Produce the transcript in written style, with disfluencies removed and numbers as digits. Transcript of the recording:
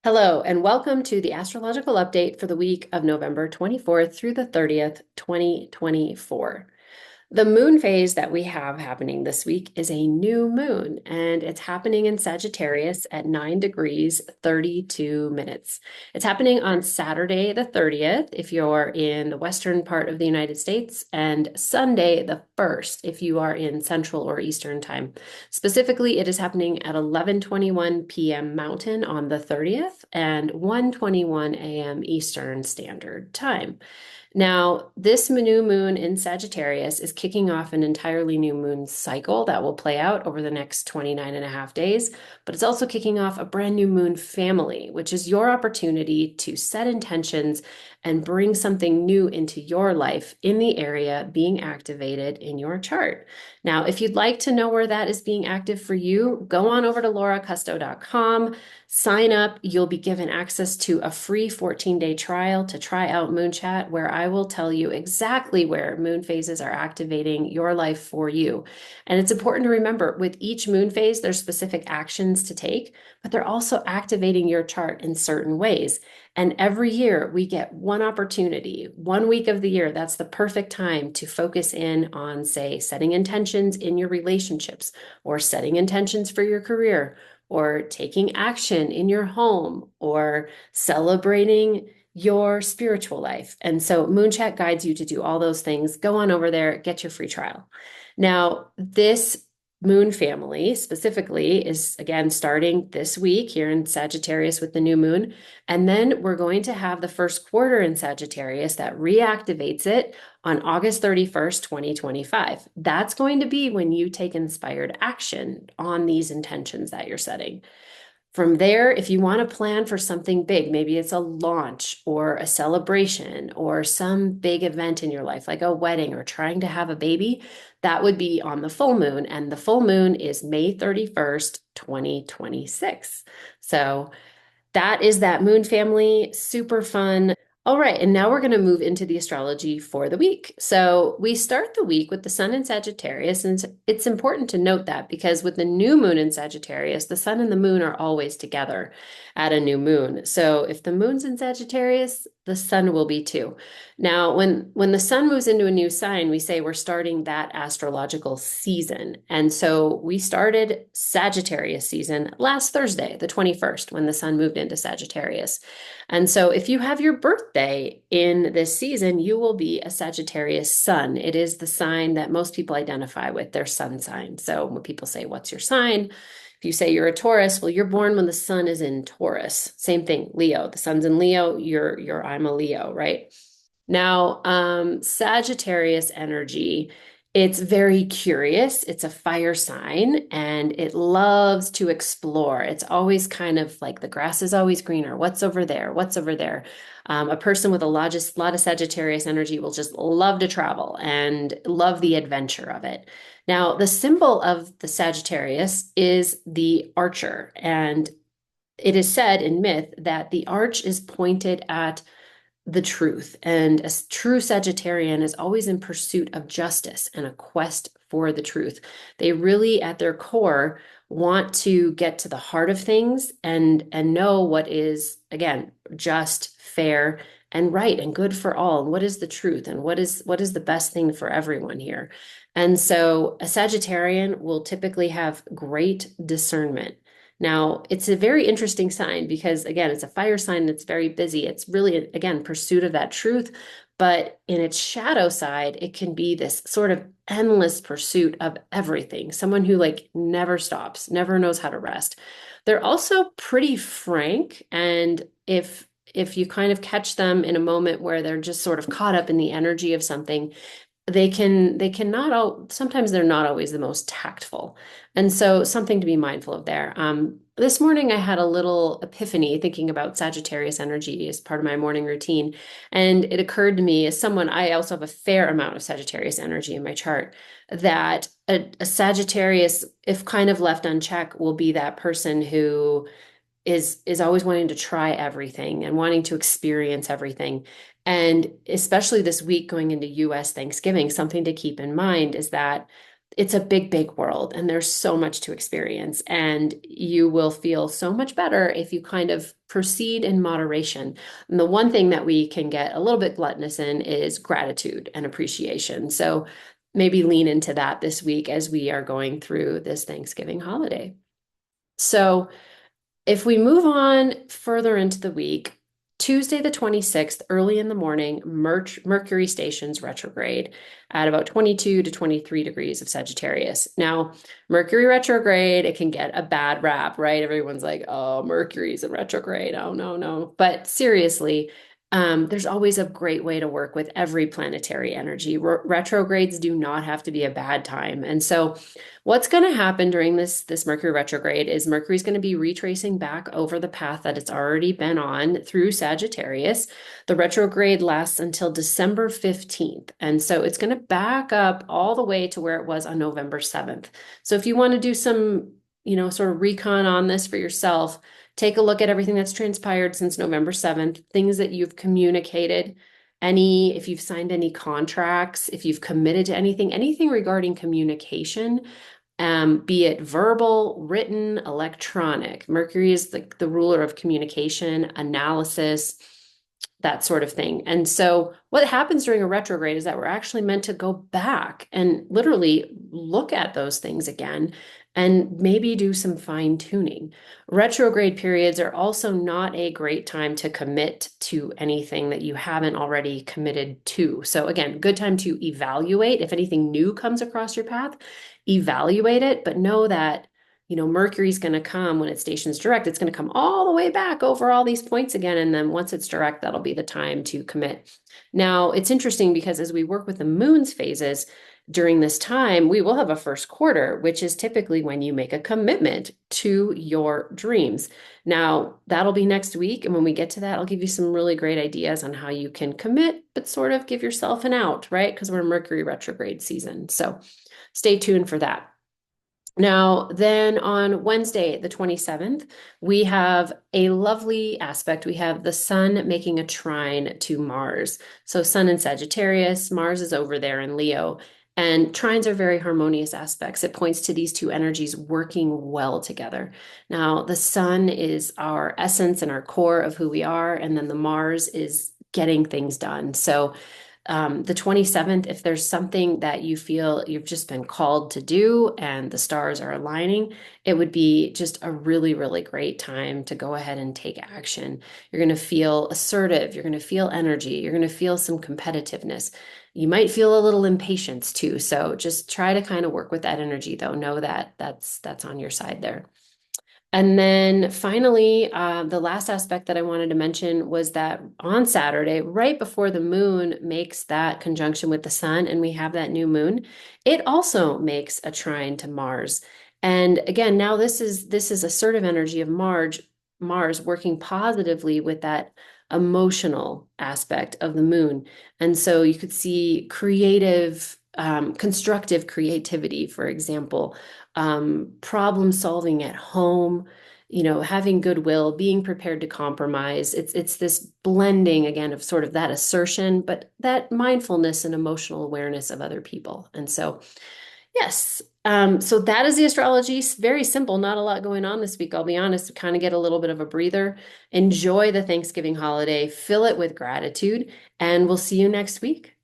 Hello, and welcome to the astrological update for the week of November 24th through the 30th, 2024. The moon phase that we have happening this week is a new moon, and it's happening in Sagittarius at 9 degrees 32 minutes. It's happening on Saturday, the 30th, if you're in the western part of the United States, and Sunday, the 1st, if you are in Central or Eastern time. Specifically, it is happening at 11:21 p.m. Mountain on the 30th and 1:21 a.m. Eastern Standard Time. Now, this new moon in Sagittarius is kicking off an entirely new moon cycle that will play out over the next 29 and a half days, but it's also kicking off a brand new moon family, which is your opportunity to set intentions and bring something new into your life in the area being activated in your chart. Now, if you'd like to know where that is being active for you, go on over to lauracusto.com. Sign up. You'll be given access to a free 14-day trial to try out Moon where I will tell you exactly where moon phases are activating your life for you. And it's important to remember with each moon phase, there's specific actions to take, but they're also activating your chart in certain ways. And every year we get one opportunity, 1 week of the year. That's the perfect time to focus in on, say, setting intentions in your relationships or setting intentions for your career, or taking action in your home, or celebrating your spiritual life. And so Moon guides you to do all those things. Go on over there, get your free trial. Now, this moon family specifically is again starting this week here in Sagittarius with the new moon. And then we're going to have the first quarter in Sagittarius that reactivates it on August 31st, 2025. That's going to be when you take inspired action on these intentions that you're setting. From there, if you want to plan for something big, maybe it's a launch or a celebration or some big event in your life, like a wedding or trying to have a baby, that would be on the full moon. And the full moon is May 31st, 2026. So that is that moon family. Super fun. All right, and now we're going to move into the astrology for the week. So we start the week with the sun in Sagittarius, and it's important to note that because with the new moon in Sagittarius, the sun and the moon are always together at a new moon. So if the moon's in Sagittarius, the sun will be too. Now, when the sun moves into a new sign, we say we're starting that astrological season. And so we started Sagittarius season last Thursday, the 21st, when the sun moved into Sagittarius. And so if you have your birthday in this season, you will be a Sagittarius sun. It is the sign that most people identify with, their sun sign. So when people say, "What's your sign?" If you say you're a Taurus, well, you're born when the sun is in Taurus. Same thing, Leo. The sun's in Leo, I'm a Leo, right? Now, Sagittarius energy, it's very curious. It's a fire sign and it loves to explore. It's always kind of like the grass is always greener. What's over there? What's over there? A person with a lot of Sagittarius energy will just love to travel and love the adventure of it. Now, the symbol of the Sagittarius is the archer, and it is said in myth that the arch is pointed at the truth. And a true Sagittarian is always in pursuit of justice and a quest for the truth. They really, at their core, want to get to the heart of things and know what is, again, just, fair, and right and good for all. And what is the truth and what is the best thing for everyone here. And so a Sagittarian will typically have great discernment. Now, it's a very interesting sign because, again, it's a fire sign and it's very busy. It's really, again, pursuit of that truth. But in its shadow side, it can be this sort of endless pursuit of everything. Someone who like never stops, never knows how to rest. They're also pretty frank. And if you kind of catch them in a moment where they're just sort of caught up in the energy of something, they cannot all sometimes they're not always the most tactful. And so something to be mindful of there. This morning I had a little epiphany thinking about Sagittarius energy as part of my morning routine. And it occurred to me as someone, I also have a fair amount of Sagittarius energy in my chart, that a Sagittarius, if kind of left unchecked, will be that person who is always wanting to try everything and wanting to experience everything. And especially this week going into US Thanksgiving, something to keep in mind is that it's a big, big world and there's so much to experience. And you will feel so much better if you kind of proceed in moderation. And the one thing that we can get a little bit gluttonous in is gratitude and appreciation. So maybe lean into that this week as we are going through this Thanksgiving holiday. So, if we move on further into the week, Tuesday the 26th, early in the morning, Mercury stations retrograde at about 22 to 23 degrees of Sagittarius. Now, Mercury retrograde, it can get a bad rap, right? Everyone's like, oh, Mercury's in retrograde. Oh, no, no. But seriously, there's always a great way to work with every planetary energy. Retrogrades do not have to be a bad time. And so, what's going to happen during this Mercury retrograde is Mercury's going to be retracing back over the path that it's already been on through Sagittarius. The retrograde lasts until December 15th. And so it's going to back up all the way to where it was on November 7th. So if you want to do some, sort of recon on this for yourself, take a look at everything that's transpired since November 7th, things that you've communicated, if you've signed any contracts, if you've committed to anything regarding communication, be it verbal, written, electronic. Mercury is the ruler of communication, analysis, that sort of thing. And so what happens during a retrograde is that we're actually meant to go back and literally look at those things again and maybe do some fine tuning. Retrograde periods are also not a great time to commit to anything that you haven't already committed to. So again, good time to evaluate. If anything new comes across your path, evaluate it, but know that Mercury's going to come when it stations direct. It's going to come all the way back over all these points again. And then once it's direct, that'll be the time to commit. Now, it's interesting because as we work with the moon's phases during this time, we will have a first quarter, which is typically when you make a commitment to your dreams. Now, that'll be next week. And when we get to that, I'll give you some really great ideas on how you can commit, but sort of give yourself an out, right? Because we're in Mercury retrograde season. So stay tuned for that. Now, then on Wednesday, the 27th, we have a lovely aspect. We have the sun making a trine to Mars. So sun in Sagittarius, Mars is over there in Leo. And trines are very harmonious aspects. It points to these two energies working well together. Now, the sun is our essence and our core of who we are, and then the Mars is getting things done. So the 27th, if there's something that you feel you've just been called to do and the stars are aligning, it would be just a really, really great time to go ahead and take action. You're going to feel assertive. You're going to feel energy. You're going to feel some competitiveness. You might feel a little impatience too. So just try to kind of work with that energy, though. Know that that's on your side there. And then finally, the last aspect that I wanted to mention was that on Saturday, right before the moon makes that conjunction with the sun and we have that new moon, it also makes a trine to Mars. And again, now this is assertive energy of Mars working positively with that emotional aspect of the moon. And so you could see constructive creativity, for example, problem solving at home, having goodwill, being prepared to compromise. It's this blending again of sort of that assertion, but that mindfulness and emotional awareness of other people. And so, yes. So that is the astrology. Very simple, not a lot going on this week. I'll be honest, kind of get a little bit of a breather. Enjoy the Thanksgiving holiday, fill it with gratitude, and we'll see you next week.